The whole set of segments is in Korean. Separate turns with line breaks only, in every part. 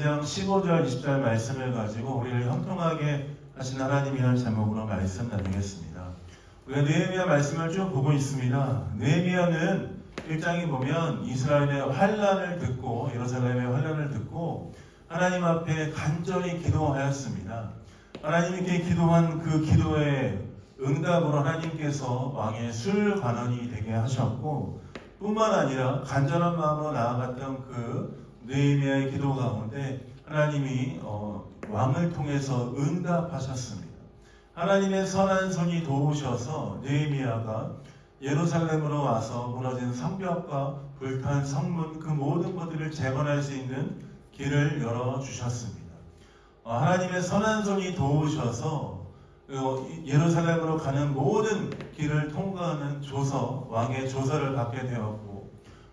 2장 15절 20절 말씀을 가지고 우리를 형통하게 하신 하나님이라는 제목으로 말씀 나누겠습니다. 우리가 느헤미야 말씀을 쭉 보고 있습니다. 느헤미야는 1장에 보면 이스라엘의 환난을 듣고 예루살렘의 환난을 듣고 하나님 앞에 간절히 기도하였습니다. 하나님께 기도한 그 기도의 응답으로 하나님께서 왕의 술 관원이 되게 하셨고, 뿐만 아니라 간절한 마음으로 나아갔던 그 느헤미야의 기도 가운데 하나님이 왕을 통해서 응답하셨습니다. 하나님의 선한 손이 도우셔서 느헤미야가 예루살렘으로 와서 무너진 성벽과 불탄 성문 그 모든 것들을 재건할 수 있는 길을 열어주셨습니다. 하나님의 선한 손이 도우셔서 예루살렘으로 가는 모든 길을 통과하는 조서, 왕의 조서를 받게 되었고,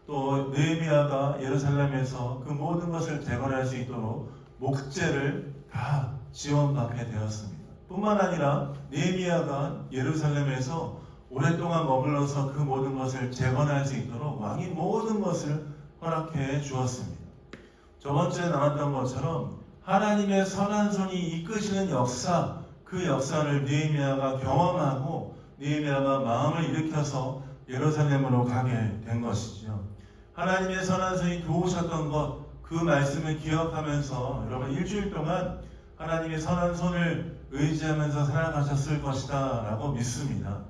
또 느헤미야가 예루살렘에서 그 모든 것을 재건할 수 있도록 목재를 다 지원받게 되었습니다. 뿐만 아니라 느헤미야가 예루살렘에서 오랫동안 머물러서 그 모든 것을 재건할 수 있도록 왕이 모든 것을 허락해 주었습니다. 저번 주에 나눴던 것처럼 하나님의 선한 손이 이끄시는 역사, 그 역사를 느헤미야가 경험하고 느헤미야가 마음을 일으켜서 예루살렘으로 가게 된 것이죠. 하나님의 선한 손이 도우셨던 것, 그 말씀을 기억하면서 여러분 일주일 동안 하나님의 선한 손을 의지하면서 살아가셨을 것이다 라고 믿습니다.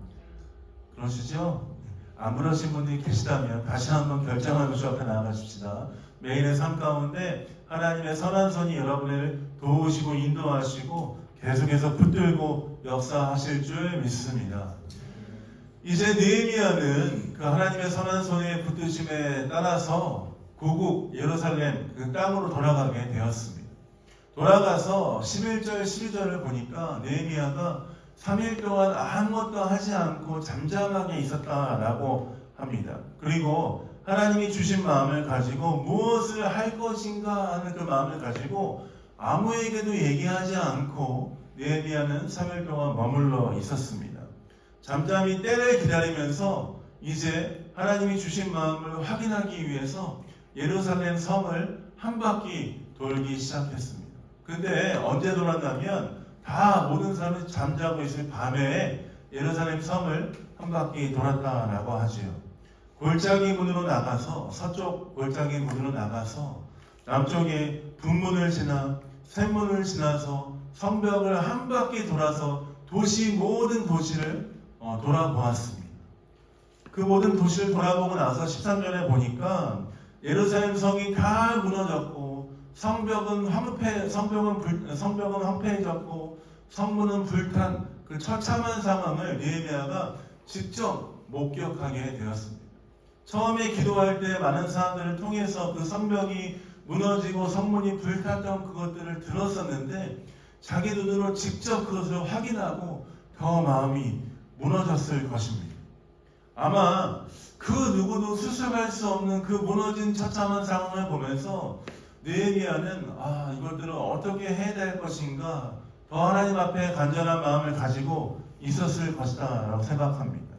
그러시죠? 안 그러신 분들이 계시다면 다시 한번 결정하고 주 앞에 나아가십시다. 매일의 삶 가운데 하나님의 선한 손이 여러분을 도우시고 인도하시고 계속해서 붙들고 역사하실 줄 믿습니다. 이제 느헤미야는 그 하나님의 선한 손의 붙드심에 따라서 고국 예루살렘 그 땅으로 돌아가게 되었습니다. 돌아가서 11절 12절을 보니까 느헤미야가 3일 동안 아무것도 하지 않고 잠잠하게 있었다라고 합니다. 그리고 하나님이 주신 마음을 가지고 무엇을 할 것인가 하는 그 마음을 가지고 아무에게도 얘기하지 않고 느헤미야는 3일 동안 머물러 있었습니다. 잠잠히 때를 기다리면서 이제 하나님이 주신 마음을 확인하기 위해서 예루살렘 성을 한 바퀴 돌기 시작했습니다. 근데 언제 돌았냐면 다 모든 사람이 잠자고 있을 밤에 예루살렘 성을 한 바퀴 돌았다라고 하지요. 골짜기 문으로 나가서 서쪽 골짜기 문으로 나가서 남쪽에 북문을 지나 샘문을 지나서 성벽을 한 바퀴 돌아서 도시 모든 도시를 돌아보았습니다. 그 모든 도시를 돌아보고 나서 13절에 보니까 예루살렘 성이 다 무너졌고 성벽은 황폐해졌고 성문은 불탄 그 처참한 상황을 느헤미야가 직접 목격하게 되었습니다. 처음에 기도할 때 많은 사람들을 통해서 그 성벽이 무너지고 성문이 불탔던 그것들을 들었었는데 자기 눈으로 직접 그것을 확인하고 더 마음이 무너졌을 것입니다. 아마 그 누구도 수습할 수 없는 그 무너진 처참한 상황을 보면서 느헤미야는 이것들을 어떻게 해야 될 것인가 더 하나님 앞에 간절한 마음을 가지고 있었을 것이다 라고 생각합니다.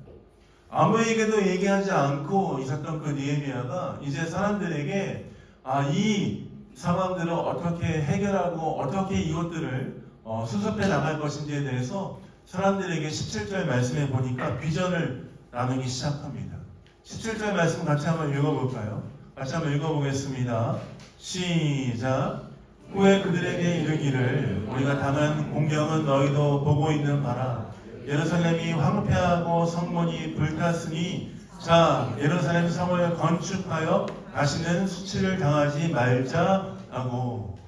아무에게도 얘기하지 않고 있었던 그 느헤미야가 이제 사람들에게 이 상황들을 어떻게 해결하고 어떻게 이것들을 수습해 나갈 것인지에 대해서 사람들에게 17절 말씀에 보니까 비전을 나누기 시작합니다. 17절 말씀 같이 한번 읽어볼까요? 같이 한번 읽어보겠습니다. 시작. 후에 그들에게 이르기를 우리가 당한 공경은 너희도 보고 있는 바라. 예루살렘이 황폐하고 성문이 불탔으니 자 예루살렘 성을 건축하여 다시는 수치를 당하지 말자 하고,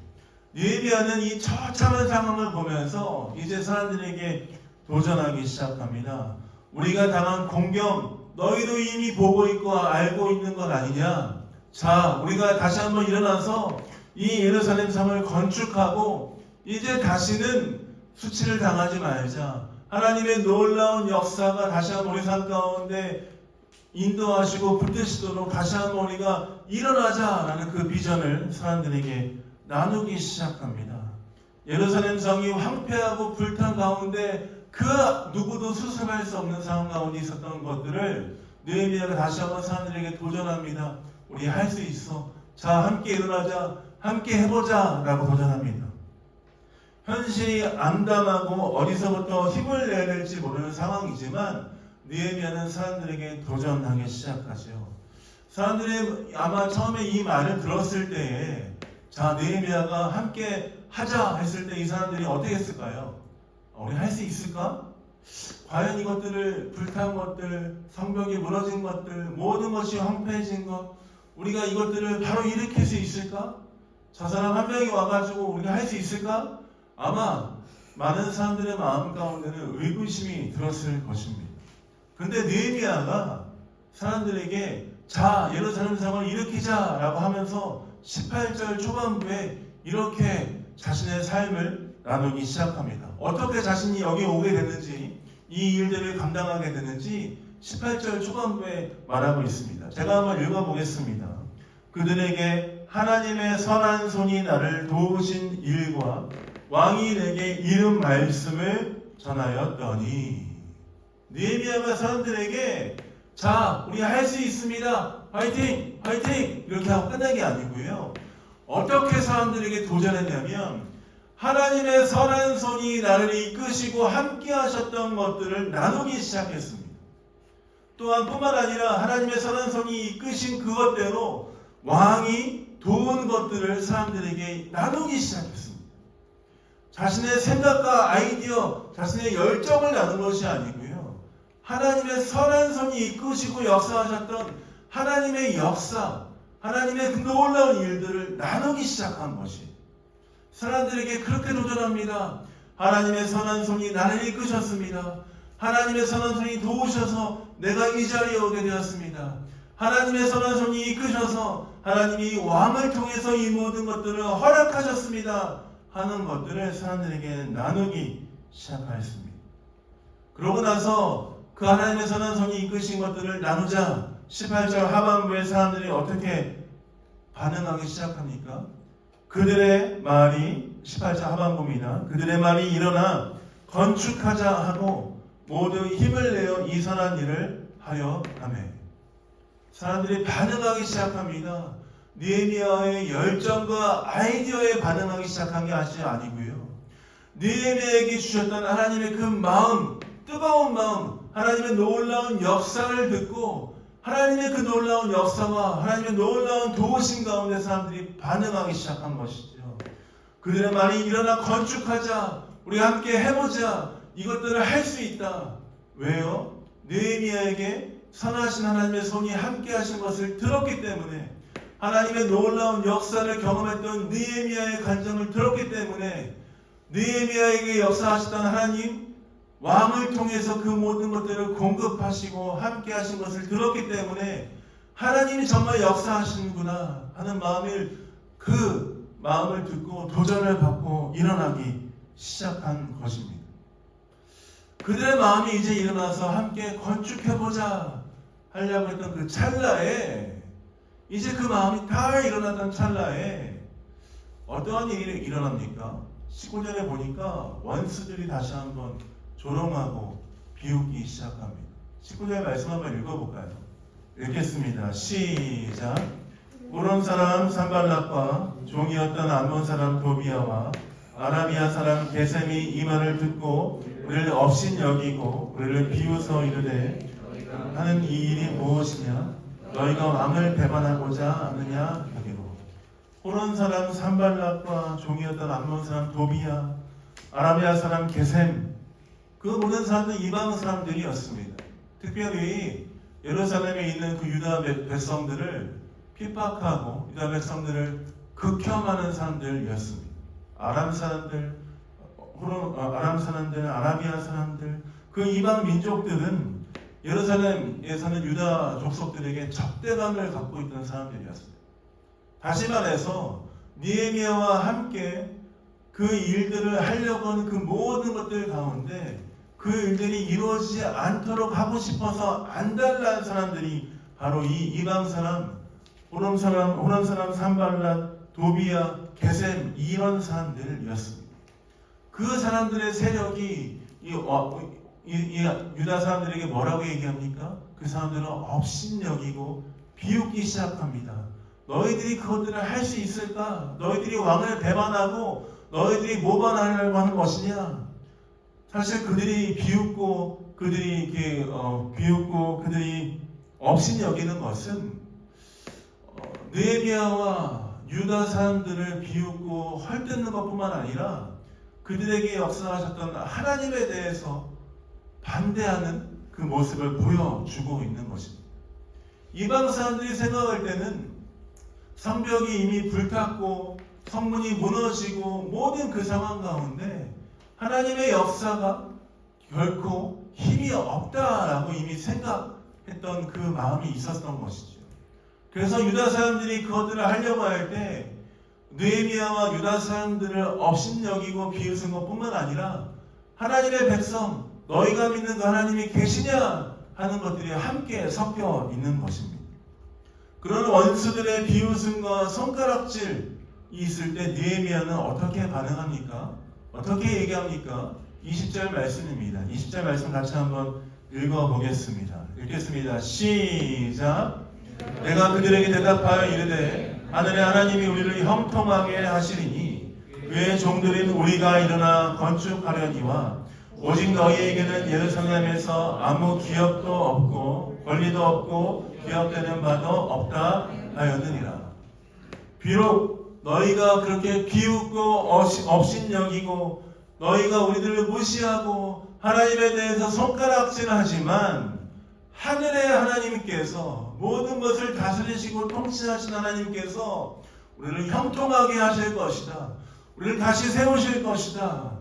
느헤미야는 이 처참한 상황을 보면서 이제 사람들에게 도전하기 시작합니다. 우리가 당한 공경 너희도 이미 보고 있고 알고 있는 것 아니냐? 자 우리가 다시 한번 일어나서 이 예루살렘 성을 건축하고 이제 다시는 수치를 당하지 말자. 하나님의 놀라운 역사가 다시 한번 우리 삶 가운데 인도하시고 붙드시도록 다시 한번 우리가 일어나자라는 그 비전을 사람들에게 나누기 시작합니다. 예루살렘 성이 황폐하고 불탄 가운데 그 누구도 수습할 수 없는 상황 가운데 있었던 것들을 느헤미야가 다시 한번 사람들에게 도전합니다. 우리 할 수 있어. 자 함께 일어나자. 함께 해보자라고 도전합니다. 현실이 암담하고 어디서부터 힘을 내야 될지 모르는 상황이지만 느헤미야는 사람들에게 도전하기 시작하죠. 사람들이 아마 처음에 이 말을 들었을 때에 자, 느헤미야가 함께 하자 했을 때 이 사람들이 어떻게 했을까요? 우리 할 수 있을까? 과연 이것들을 불탄 것들, 성벽이 무너진 것들, 모든 것이 황폐해진 것, 우리가 이것들을 바로 일으킬 수 있을까? 저 사람 한 명이 와가지고 우리가 할 수 있을까? 아마 많은 사람들의 마음 가운데는 의구심이 들었을 것입니다. 근데 느헤미야가 사람들에게 자, 예루살렘 성을 일으키자라고 하면서 18절 초반부에 이렇게 자신의 삶을 나누기 시작합니다. 어떻게 자신이 여기 오게 됐는지, 이 일들을 감당하게 됐는지 18절 초반부에 말하고 있습니다. 제가 한번 읽어보겠습니다. 그들에게 하나님의 선한 손이 나를 도우신 일과 왕이 내게 이른 말씀을 전하였더니, 느헤미야가 사람들에게 자, 우리 할 수 있습니다. 화이팅! 화이팅! 이렇게 하고 끝난 게 아니고요. 어떻게 사람들에게 도전했냐면 하나님의 선한 손이 나를 이끄시고 함께 하셨던 것들을 나누기 시작했습니다. 또한 뿐만 아니라 하나님의 선한 손이 이끄신 그것대로 왕이 도운 것들을 사람들에게 나누기 시작했습니다. 자신의 생각과 아이디어, 자신의 열정을 나눈 것이 아니고요. 하나님의 선한 손이 이끄시고 역사하셨던 하나님의 역사, 하나님의 그 놀라운 일들을 나누기 시작한 것이 사람들에게 그렇게 도전합니다. 하나님의 선한 손이 나를 이끄셨습니다. 하나님의 선한 손이 도우셔서 내가 이 자리에 오게 되었습니다. 하나님의 선한 손이 이끄셔서 하나님이 왕을 통해서 이 모든 것들을 허락하셨습니다. 하는 것들을 사람들에게 나누기 시작하였습니다. 그러고 나서 그 하나님의 선한 손이 이끄신 것들을 나누자 18절 하반부에 사람들이 어떻게 반응하기 시작합니까? 그들의 말이 18절 하반부입니다. 그들의 말이 일어나 건축하자 하고 모두 힘을 내어 이 선한 일을 하려 하며 사람들이 반응하기 시작합니다. 느헤미야의 열정과 아이디어에 반응하기 시작한 게 아니고요. 느헤미야에게 주셨던 하나님의 그 마음, 뜨거운 마음, 하나님의 놀라운 역사를 듣고 하나님의 그 놀라운 역사와 하나님의 놀라운 도우심 가운데 사람들이 반응하기 시작한 것이죠. 그들의 말이 일어나 건축하자, 우리 함께 해보자, 이것들을 할 수 있다. 왜요? 느헤미야에게 선하신 하나님의 손이 함께 하신 것을 들었기 때문에, 하나님의 놀라운 역사를 경험했던 느헤미야의 간증을 들었기 때문에, 느헤미야에게 역사하셨던 하나님, 왕을 통해서 그 모든 것들을 공급하시고 함께 하신 것을 들었기 때문에 하나님이 정말 역사하시는구나 하는 그 마음을 듣고 도전을 받고 일어나기 시작한 것입니다. 그들의 마음이 이제 일어나서 함께 건축해보자 하려고 했던 그 찰나에, 이제 그 마음이 다 일어났던 찰나에 어떠한 일이 일어납니까? 19절에 보니까 원수들이 다시 한번 조롱하고 비웃기 시작합니다. 19절 말씀 한번 읽어볼까요? 읽겠습니다. 시작. 우론 사람 산발락과 종이었던 암몬 사람 도비야와 아라비아 사람 게셈이 이 말을 듣고 우리를 업신 여기고 우리를 비웃어 이르되 하는 이 일이 무엇이냐? 너희가 왕을 배반하고자 하느냐? 여기로. 우론 사람 산발락과 종이었던 암몬 사람 도비야, 아라비아 사람 게셈, 그 모든 사람들은 이방 사람들이었습니다. 특별히 예루살렘에 있는 그 유다 백성들을 핍박하고 유다 백성들을 극혐하는 사람들이었습니다. 아람 사람들, 아라비아 사람들, 그 이방 민족들은 예루살렘에서는 유다 족속들에게 적대감을 갖고 있던 사람들이었습니다. 다시 말해서 느헤미야와 함께 그 일들을 하려고 하는 그 모든 것들 가운데 그 일들이 이루어지지 않도록 하고 싶어서 안달난 사람들이 바로 이 이방 사람, 호람 사람 산발랏, 도비야, 게셈, 이런 사람들이었습니다. 그 사람들의 세력이 이 유다 사람들에게 뭐라고 얘기합니까? 그 사람들은 업신여기고 비웃기 시작합니다. 너희들이 그것들을 할 수 있을까? 너희들이 왕을 배반하고 너희들이 모반하려고 하는 것이냐? 사실 그들이 비웃고 그들이 업신 여기는 것은 느헤미야와 유다 사람들을 비웃고 헐뜯는 것뿐만 아니라 그들에게 역사하셨던 하나님에 대해서 반대하는 그 모습을 보여주고 있는 것입니다. 이방 사람들이 생각할 때는 성벽이 이미 불탔고 성문이 무너지고 모든 그 상황 가운데 하나님의 역사가 결코 힘이 없다라고 이미 생각했던 그 마음이 있었던 것이죠. 그래서 유다 사람들이 그것들을 하려고 할 때 느헤미야와 유다 사람들을 업신여기고 비웃은 것뿐만 아니라 하나님의 백성, 너희가 믿는 그 하나님이 계시냐 하는 것들이 함께 섞여 있는 것입니다. 그런 원수들의 비웃음과 손가락질이 있을 때 느헤미야는 어떻게 반응합니까? 어떻게 얘기합니까? 20절 말씀입니다. 20절 말씀 같이 한번 읽어보겠습니다. 읽겠습니다. 시작. 내가 그들에게 대답하여 이르되 하늘의 하나님이 우리를 형통하게 하시리니 그의 종들인 우리가 일어나 건축하려니와 오직 너희에게는 예루살렘에서 아무 기업도 없고 권리도 없고 기업되는 바도 없다 하였느니라. 비록 너희가 그렇게 비웃고 업신여기고 너희가 우리들을 무시하고 하나님에 대해서 손가락질하지만 하늘의 하나님께서 모든 것을 다스리시고 통치하신 하나님께서 우리를 형통하게 하실 것이다. 우리를 다시 세우실 것이다.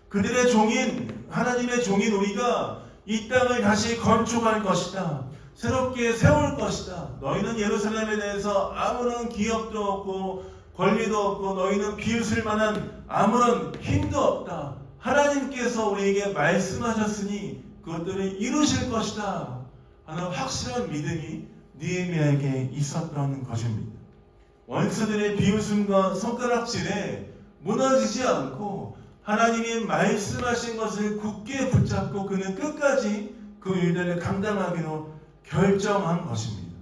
그들의 종인 하나님의 종인 우리가 이 땅을 다시 건축할 것이다. 새롭게 세울 것이다. 너희는 예루살렘에 대해서 아무런 기업도 없고 권리도 없고 너희는 비웃을 만한 아무런 힘도 없다. 하나님께서 우리에게 말씀하셨으니 그것들을 이루실 것이다 하는 확실한 믿음이 느헤미야에게 있었던 것입니다. 원수들의 비웃음과 손가락질에 무너지지 않고 하나님이 말씀하신 것을 굳게 붙잡고 그는 끝까지 그 일들을 감당하기로 결정한 것입니다.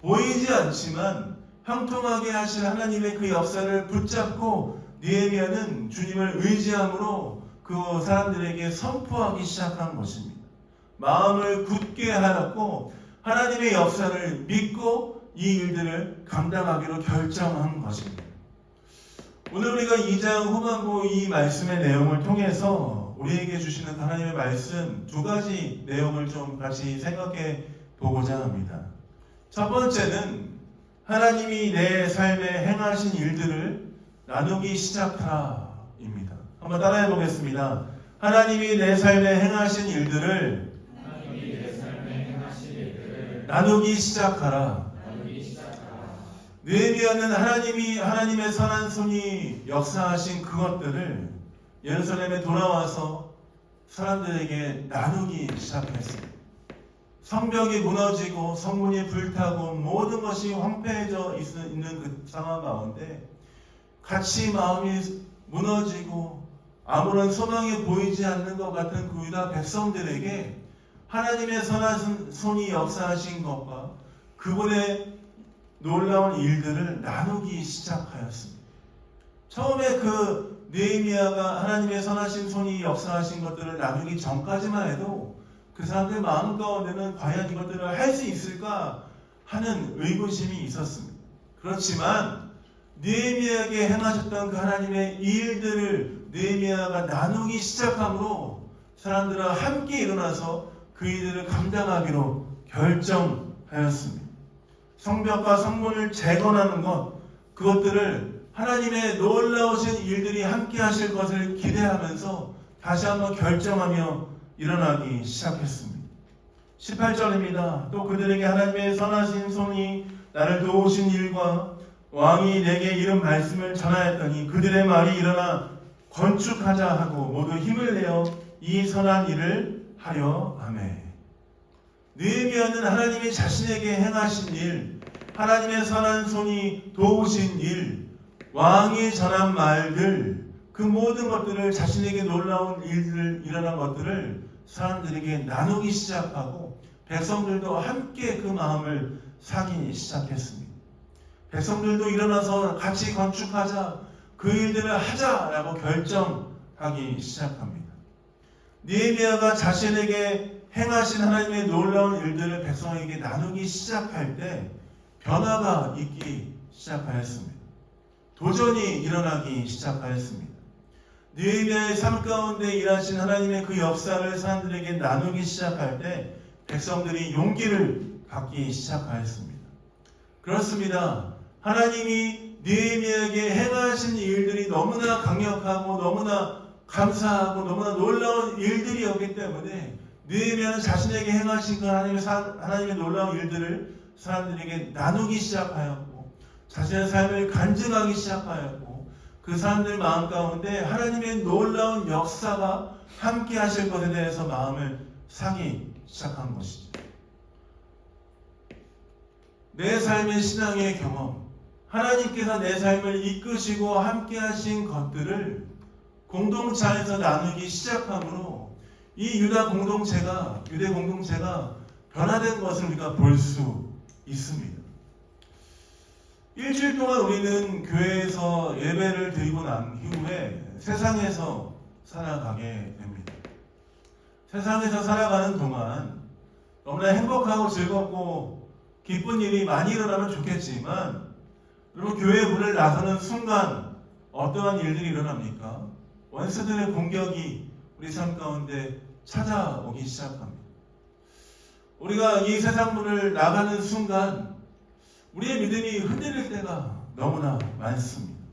보이지 않지만 형통하게 하실 하나님의 그 역사를 붙잡고 느헤미야는 주님을 의지함으로 그 사람들에게 선포하기 시작한 것입니다. 마음을 굳게 하였고 하나님의 역사를 믿고 이 일들을 감당하기로 결정한 것입니다. 오늘 우리가 2장 후반부 이 말씀의 내용을 통해서 우리에게 주시는 하나님의 말씀 두 가지 내용을 좀 같이 생각해 보고자 합니다. 첫 번째는 하나님이 내 삶에 행하신 일들을 나누기 시작하라입니다. 한번 따라해 보겠습니다. 하나님이 내 삶에 행하신 일들을 나누기 시작하라. 느헤미야는 하나님의 선한 손이 역사하신 그것들을 예루살렘에 돌아와서 사람들에게 나누기 시작했습니다. 성벽이 무너지고 성문이 불타고 모든 것이 황폐해져 있는 그 상황 가운데 같이 마음이 무너지고 아무런 소망이 보이지 않는 것 같은 그 유다 백성들에게 하나님의 선한 손이 역사하신 것과 그분의 놀라운 일들을 나누기 시작하였습니다. 처음에 그 느헤미야가 하나님의 선하신 손이 역사하신 것들을 나누기 전까지만 해도 그 사람들 마음 가운데는 과연 이것들을 할 수 있을까 하는 의구심이 있었습니다. 그렇지만 느헤미야에게 행하셨던 그 하나님의 일들을 느헤미야가 나누기 시작함으로 사람들은 함께 일어나서 그 일들을 감당하기로 결정하였습니다. 성벽과 성문을 재건하는 것, 그것들을 하나님의 놀라우신 일들이 함께 하실 것을 기대하면서 다시 한번 결정하며 일어나기 시작했습니다. 18절입니다. 또 그들에게 하나님의 선하신 손이 나를 도우신 일과 왕이 내게 이런 말씀을 전하였더니 그들의 말이 일어나 건축하자 하고 모두 힘을 내어 이 선한 일을 하려 하매. 느헤미야는 하나님이 자신에게 행하신 일, 하나님의 선한 손이 도우신 일, 왕이 전한 말들, 그 모든 것들을 자신에게 놀라운 일들 일어난 것들을 사람들에게 나누기 시작하고 백성들도 함께 그 마음을 사기 시작했습니다. 백성들도 일어나서 같이 건축하자, 그 일들을 하자라고 결정하기 시작합니다. 느헤미야가 자신에게 행하신 하나님의 놀라운 일들을 백성에게 나누기 시작할 때 변화가 있기 시작하였습니다. 도전이 일어나기 시작하였습니다. 느헤미야의 삶 가운데 일하신 하나님의 그 역사를 사람들에게 나누기 시작할 때 백성들이 용기를 갖기 시작하였습니다. 그렇습니다. 하나님이 느헤미야에게 행하신 일들이 너무나 강력하고 너무나 감사하고 너무나 놀라운 일들이었기 때문에 느헤미야는 자신에게 행하신 그 하나님의 놀라운 일들을 사람들에게 나누기 시작하였고 자신의 삶을 간증하기 시작하였고 그 사람들 마음 가운데 하나님의 놀라운 역사가 함께 하실 것에 대해서 마음을 사기 시작한 것이죠. 내 삶의 신앙의 경험, 하나님께서 내 삶을 이끄시고 함께 하신 것들을 공동체 안에서 나누기 시작함으로 이 유대 공동체가 변화된 것을 우리가 볼 수 있습니다. 일주일 동안 우리는 교회에서 예배를 드리고 난 이후에 세상에서 살아가게 됩니다. 세상에서 살아가는 동안 너무나 행복하고 즐겁고 기쁜 일이 많이 일어나면 좋겠지만 여러분 교회 문을 나서는 순간 어떠한 일들이 일어납니까? 원수들의 공격이 우리 삶 가운데 찾아오기 시작합니다. 우리가 이 세상 문을 나가는 순간 우리의 믿음이 흔들릴 때가 너무나 많습니다.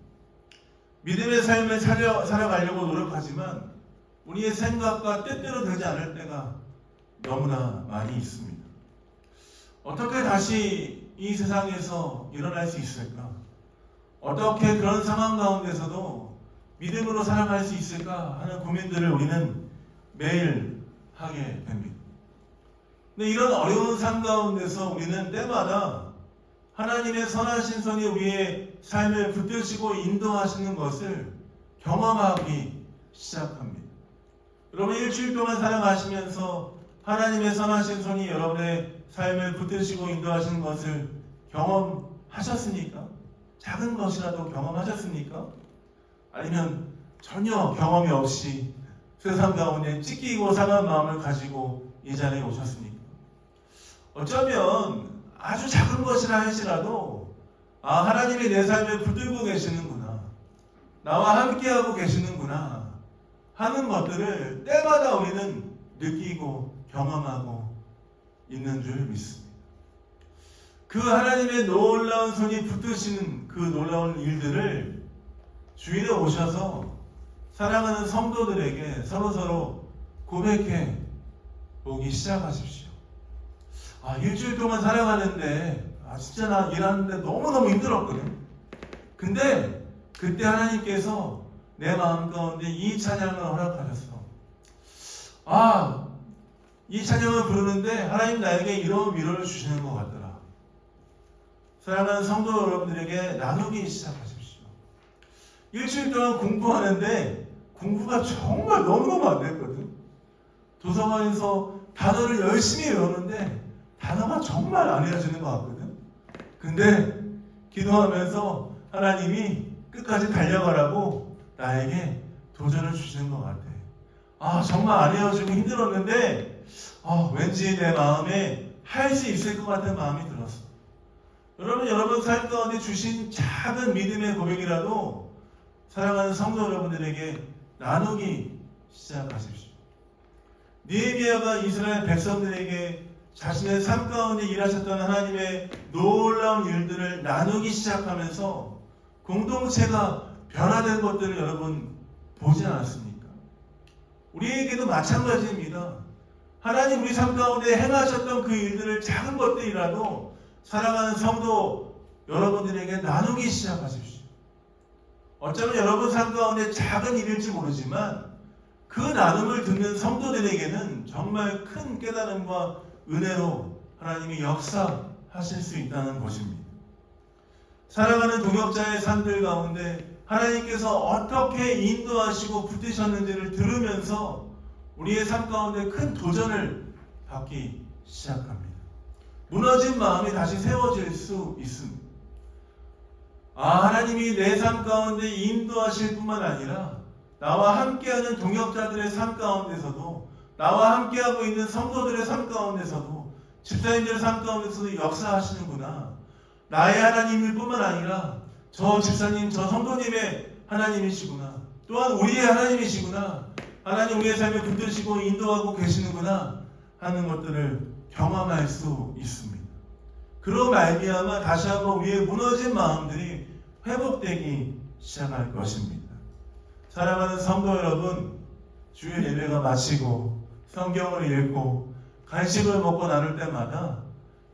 믿음의 삶을 살아가려고 노력하지만 우리의 생각과 뜻대로 되지 않을 때가 너무나 많이 있습니다. 어떻게 다시 이 세상에서 일어날 수 있을까? 어떻게 그런 상황 가운데서도 믿음으로 살아갈 수 있을까 하는 고민들을 우리는 매일 하게 됩니다. 근데 이런 어려운 삶 가운데서 우리는 때마다 하나님의 선하신 손이 우리의 삶을 붙드시고 인도하시는 것을 경험하기 시작합니다. 여러분 일주일 동안 살아가시면서 하나님의 선하신 손이 여러분의 삶을 붙드시고 인도하시는 것을 경험하셨습니까? 작은 것이라도 경험하셨습니까? 아니면 전혀 경험이 없이 세상 가운데 찢기고 상한 마음을 가지고 이 자리에 오셨습니까? 어쩌면 아주 작은 것이라 할지라도 하나님이 내 삶을 붙들고 계시는구나, 나와 함께하고 계시는구나 하는 것들을 때마다 우리는 느끼고 경험하고 있는 줄 믿습니다. 그 하나님의 놀라운 손이 붙드시는 그 놀라운 일들을 주일에 오셔서 사랑하는 성도들에게 서로서로 고백해 보기 시작하십시오. 일주일 동안 살아가는데 진짜 나 일하는데 너무너무 힘들었거든. 근데 그때 하나님께서 내 마음 가운데 이 찬양을 허락하셨어. 이 찬양을 부르는데 하나님 나에게 이런 위로를 주시는 것 같더라. 사랑하는 성도 여러분들에게 나누기 시작하십시오. 일주일 동안 공부하는데 공부가 정말 너무너무 안 됐거든. 도서관에서 단어를 열심히 외우는데 단어가 정말 안 외워지는 것 같거든. 근데 기도하면서 하나님이 끝까지 달려가라고 나에게 도전을 주시는 것 같아. 정말 안 외워지고 힘들었는데 왠지 내 마음에 할 수 있을 것 같은 마음이 들었어. 여러분 삶 가운데 주신 작은 믿음의 고백이라도 사랑하는 성도 여러분들에게 나누기 시작하십시오. 느헤미야가 이스라엘 백성들에게 자신의 삶 가운데 일하셨던 하나님의 놀라운 일들을 나누기 시작하면서 공동체가 변화된 것들을 여러분 보지 않았습니까? 우리에게도 마찬가지입니다. 하나님 우리 삶 가운데 행하셨던 그 일들을 작은 것들이라도 사랑하는 성도 여러분들에게 나누기 시작하십시오. 어쩌면 여러분 삶 가운데 작은 일일지 모르지만 그 나눔을 듣는 성도들에게는 정말 큰 깨달음과 은혜로 하나님이 역사하실 수 있다는 것입니다. 사랑하는 동역자의 삶들 가운데 하나님께서 어떻게 인도하시고 붙드셨는지를 들으면서 우리의 삶 가운데 큰 도전을 받기 시작합니다. 무너진 마음이 다시 세워질 수 있습니다. 하나님이 내 삶 가운데 인도하실 뿐만 아니라 나와 함께하는 동역자들의 삶 가운데서도, 나와 함께하고 있는 성도들의 삶 가운데서도, 집사님들의 삶 가운데서도 역사하시는구나. 나의 하나님일 뿐만 아니라 저 집사님, 저 성도님의 하나님이시구나. 또한 우리의 하나님이시구나. 하나님 우리의 삶을 붙드시고 인도하고 계시는구나 하는 것들을 경험할 수 있습니다. 그로 말미암아 다시 한번 우리의 무너진 마음들이 회복되기 시작할 것입니다. 사랑하는 성도 여러분, 주일 예배가 마치고 성경을 읽고 간식을 먹고 나눌 때마다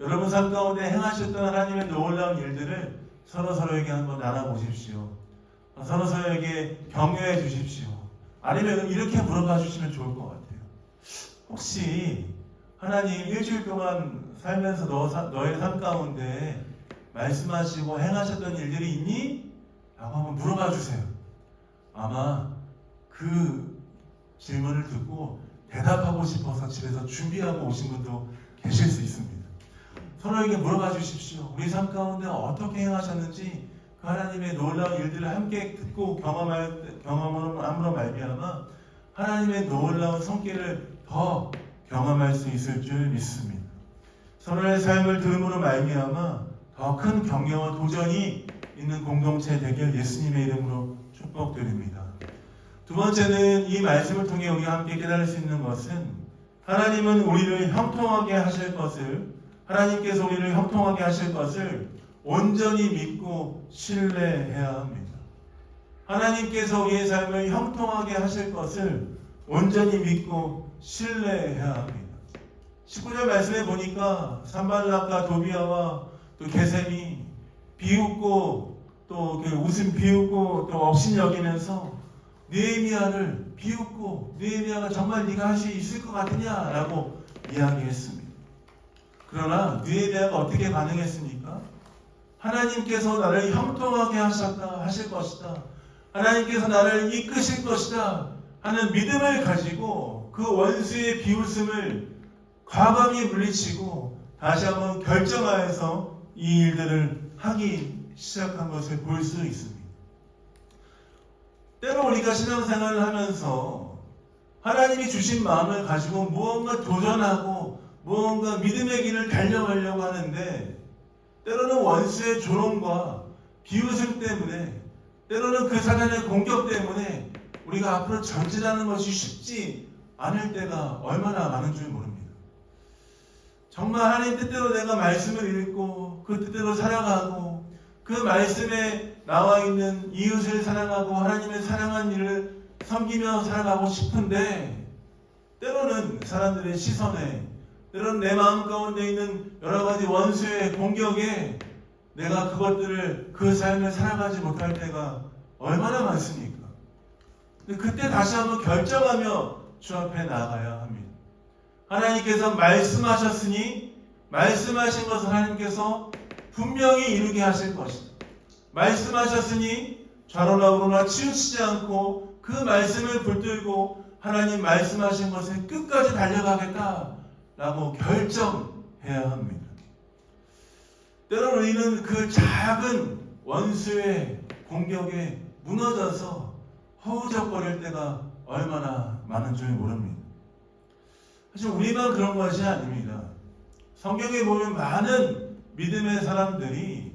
여러분 삶 가운데 행하셨던 하나님의 놀라운 일들을 서로서로에게 한번 나눠보십시오. 서로서로에게 격려해 주십시오. 아니면 이렇게 물어봐 주시면 좋을 것 같아요. 혹시 하나님 일주일 동안 살면서 너의 삶 가운데 말씀하시고 행하셨던 일들이 있니? 라고 한번 물어봐 주세요. 아마 그 질문을 듣고 대답하고 싶어서 집에서 준비하고 오신 분도 계실 수 있습니다. 서로에게 물어봐 주십시오. 우리 삶 가운데 어떻게 행하셨는지 그 하나님의 놀라운 일들을 함께 듣고 경험함으로 말미암아 하나님의 놀라운 손길을 더 경험할 수 있을 줄 믿습니다. 서로의 삶을 들음으로 말미암아 더 큰 격려와 도전이 있는 공동체 되길 예수님의 이름으로 축복드립니다. 두 번째는 이 말씀을 통해 우리가 함께 깨달을 수 있는 것은 하나님은 우리를 형통하게 하실 것을, 하나님께서 우리를 형통하게 하실 것을 온전히 믿고 신뢰해야 합니다. 하나님께서 우리의 삶을 형통하게 하실 것을 온전히 믿고 신뢰해야 합니다. 19절 말씀에 보니까 산발락과 도비아와 또 게셈이 비웃고 또 웃음 비웃고 또 업신여기면서 느헤미야를 비웃고 느헤미야가 정말 네가 할 수 있을 것 같으냐라고 이야기했습니다. 그러나 느헤미야가 어떻게 반응했습니까? 하나님께서 나를 형통하게 하실 것이다. 하나님께서 나를 이끄실 것이다 하는 믿음을 가지고 그 원수의 비웃음을 과감히 물리치고 다시 한번 결정하여서 이 일들을 하기 시작한 것을 볼 수 있습니다. 때로 우리가 신앙생활을 하면서 하나님이 주신 마음을 가지고 무언가 도전하고 무언가 믿음의 길을 달려가려고 하는데 때로는 원수의 조롱과 비웃음 때문에, 때로는 그 사단의 공격 때문에 우리가 앞으로 전진하는 것이 쉽지 않을 때가 얼마나 많은 줄 모릅니다. 정말 하나님 뜻대로 내가 말씀을 읽고 그 뜻대로 살아가고 그 말씀에 나와 있는 이웃을 사랑하고 하나님의 사랑한 일을 섬기며 살아가고 싶은데 때로는 사람들의 시선에, 때로는 내 마음 가운데 있는 여러 가지 원수의 공격에 내가 그것들을, 그 삶을 살아가지 못할 때가 얼마나 많습니까? 근데 그때 다시 한번 결정하며 주 앞에 나아가야 합니다. 하나님께서 말씀하셨으니 말씀하신 것을 하나님께서 분명히 이루게 하실 것이다. 말씀하셨으니 좌로나 우로나 치우치지 않고 그 말씀을 붙들고 하나님 말씀하신 것에 끝까지 달려가겠다라고 결정해야 합니다. 때로는 우리는 그 작은 원수의 공격에 무너져서 허우적거릴 때가 얼마나 많은 줄 모릅니다. 사실 우리만 그런 것이 아닙니다. 성경에 보면 많은 믿음의 사람들이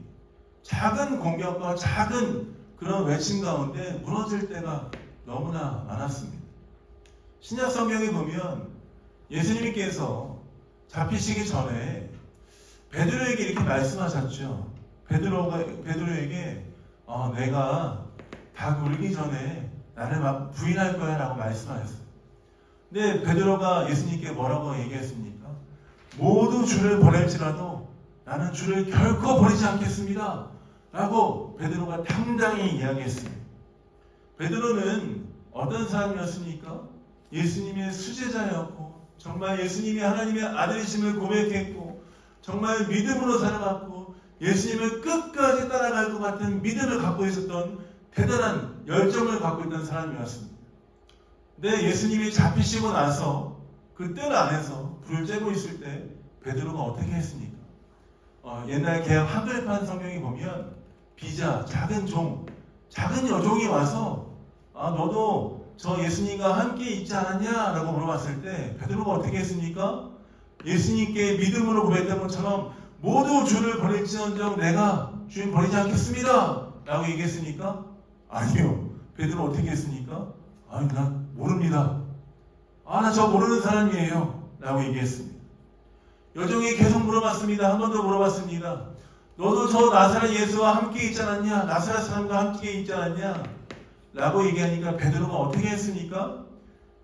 작은 공격과 작은 그런 외침 가운데 무너질 때가 너무나 많았습니다. 신약 성경에 보면 예수님께서 잡히시기 전에 베드로에게 이렇게 말씀하셨죠. 베드로에게 내가 닭 울기 전에 나를 막 부인할 거야 라고 말씀하셨어요. 근데 베드로가 예수님께 뭐라고 얘기했습니까? 모두 주를 버릴지라도 나는 주를 결코 버리지 않겠습니다 라고 베드로가 당당히 이야기했습니다. 베드로는 어떤 사람이었습니까? 예수님의 수제자였고 정말 예수님이 하나님의 아들이심을 고백했고 정말 믿음으로 살아갔고 예수님을 끝까지 따라갈 것 같은 믿음을 갖고 있었던 대단한 열정을 갖고 있던 사람이었습니다. 근데 예수님이 잡히시고 나서 그 뜰 안에서 불을 쬐고 있을 때 베드로가 어떻게 했습니까? 옛날 개역 한글판 성경에 보면 비자, 작은 종, 작은 여종이 와서 너도 저 예수님과 함께 있지 않았냐? 라고 물어봤을 때 베드로가 어떻게 했습니까? 예수님께 믿음으로 고백했던 것처럼 모두 주를 버릴지언정 내가 주님 버리지 않겠습니다. 라고 얘기했습니까? 아니요. 베드로 어떻게 했습니까? 난 모릅니다. 나 저 모르는 사람이에요. 라고 얘기했습니다. 여종이 계속 물어봤습니다. 한 번 더 물어봤습니다. 너도 저 나사렛 예수와 함께 있지 않았냐? 나사렛 사람과 함께 있지 않았냐? 라고 얘기하니까 베드로가 어떻게 했습니까?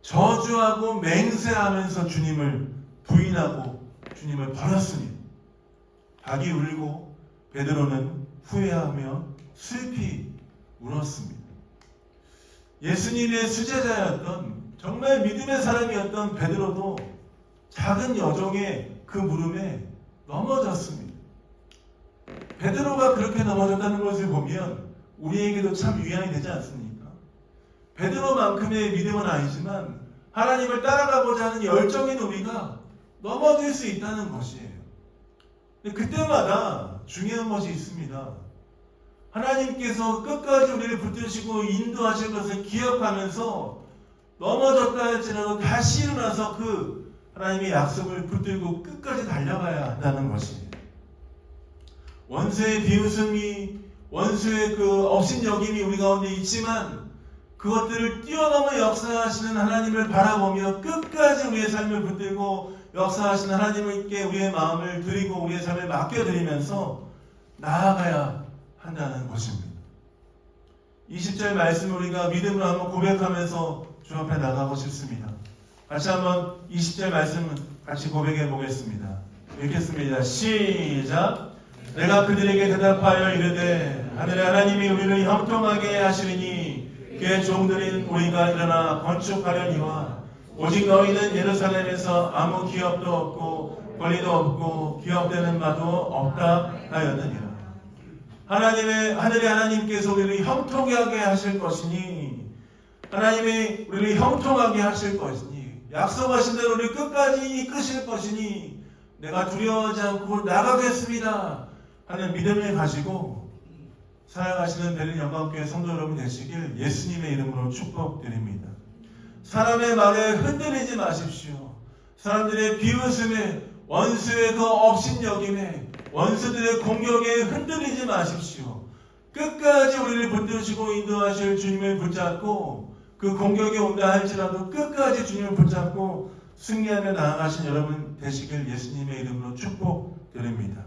저주하고 맹세하면서 주님을 부인하고 주님을 버렸습니다. 닭이 울고 베드로는 후회하며 슬피 울었습니다. 예수님의 수제자였던 정말 믿음의 사람이었던 베드로도 작은 여종의 그 물음에 넘어졌습니다. 베드로가 그렇게 넘어졌다는 것을 보면 우리에게도 참 유의하게 되지 않습니까? 베드로만큼의 믿음은 아니지만 하나님을 따라가고자 하는 열정인 우리가 넘어질 수 있다는 것이에요. 근데 그때마다 중요한 것이 있습니다. 하나님께서 끝까지 우리를 붙드시고 인도하실 것을 기억하면서 넘어졌다 할지라도 다시 일어나서 그 하나님의 약속을 붙들고 끝까지 달려가야 한다는 것이에요. 원수의 비웃음이, 원수의 그 업신여김이 우리 가운데 있지만 그것들을 뛰어넘어 역사하시는 하나님을 바라보며 끝까지 우리의 삶을 붙들고 역사하시는 하나님께 우리의 마음을 드리고 우리의 삶을 맡겨드리면서 나아가야 한다는 것입니다. 20절 말씀을 우리가 믿음으로 한번 고백하면서 주 앞에 나가고 싶습니다. 같이 한번 20절 말씀을 같이 고백해 보겠습니다. 읽겠습니다. 시작. 내가 그들에게 대답하여 이르되 하늘의 하나님이 우리를 형통하게 하시리니 그의 종들인 우리가 일어나 건축하려니와 오직 너희는 예루살렘에서 아무 기업도 없고 권리도 없고 기업되는 바도 없다 하였느니라. 하늘의 하나님께서 우리를 형통하게 하실 것이니 하나님이 우리를 형통하게 하실 것이니 약속하신 대로 우리를 끝까지 이끄실 것이니 내가 두려워하지 않고 나가겠습니다 하는 믿음을 가지고 살아가시는 베른 영광교회 성도 여러분 되시길 예수님의 이름으로 축복드립니다. 사람의 말에 흔들리지 마십시오. 사람들의 비웃음에 원수의 그 업신여김에 원수들의 공격에 흔들리지 마십시오. 끝까지 우리를 붙드시고 인도하실 주님을 붙잡고 그 공격이 온다 할지라도 끝까지 주님을 붙잡고 승리하며 나아가신 여러분 되시길 예수님의 이름으로 축복드립니다.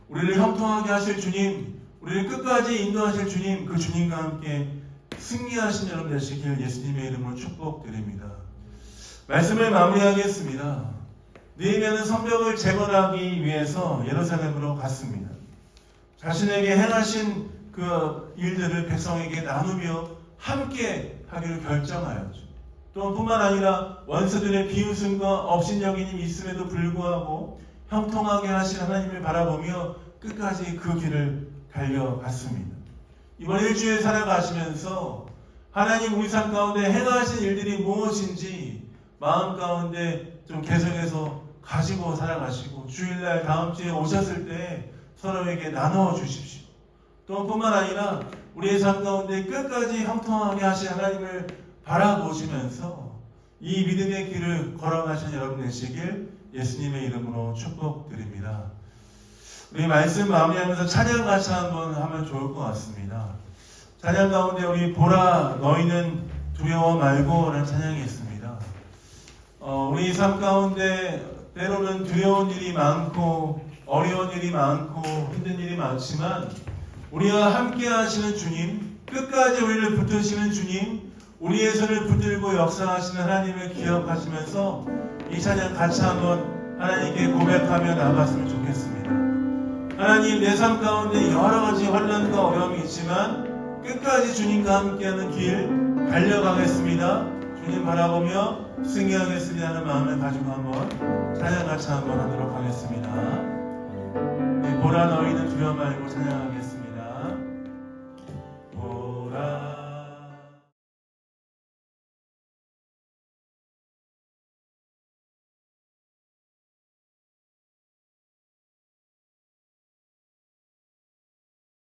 우리를 형통하게 하실 주님, 우리를 끝까지 인도하실 주님, 그 주님과 함께 승리하신 여러분 되시길 예수님의 이름으로 축복드립니다. 말씀을 마무리하겠습니다. 느헤미야는 성벽을 재건하기 위해서 예루살렘으로 갔습니다. 자신에게 행하신 그 일들을 백성에게 나누며 함께 하기로 결정하였죠. 또 뿐만 아니라 원수들의 비웃음과 업신여김이 있음에도 불구하고 형통하게 하신 하나님을 바라보며 끝까지 그 길을 달려갔습니다. 이번 일주일 살아가시면서 하나님 우리 삶 가운데 행하신 일들이 무엇인지 마음 가운데 좀 계속해서 가지고 살아가시고 주일날 다음 주에 오셨을 때 서로에게 나누어 주십시오. 또 뿐만 아니라 우리의 삶 가운데 끝까지 형통하게 하신 하나님을 바라보시면서 이 믿음의 길을 걸어가신 여러분 되시길 예수님의 이름으로 축복드립니다. 우리 말씀 마무리하면서 찬양 같이 한번 하면 좋을 것 같습니다. 찬양 가운데 우리 보라 너희는 두려워 말고 라는 찬양이 있습니다. 우리 삶 가운데 때로는 두려운 일이 많고 어려운 일이 많고 힘든 일이 많지만 우리와 함께 하시는 주님, 끝까지 우리를 붙드시는 주님, 우리의 손을 붙들고 역사하시는 하나님을 기억하시면서 이 찬양 같이 한번 하나님께 고백하며 나아갔으면 좋겠습니다. 하나님, 내 삶 가운데 여러 가지 환난과 어려움이 있지만 끝까지 주님과 함께하는 길 달려가겠습니다. 주님 바라보며 승리하겠습니다 하는 마음을 가지고 한번 찬양 같이 한번 하도록 하겠습니다. 보라 너희는 두려워 말고 찬양하겠습니다.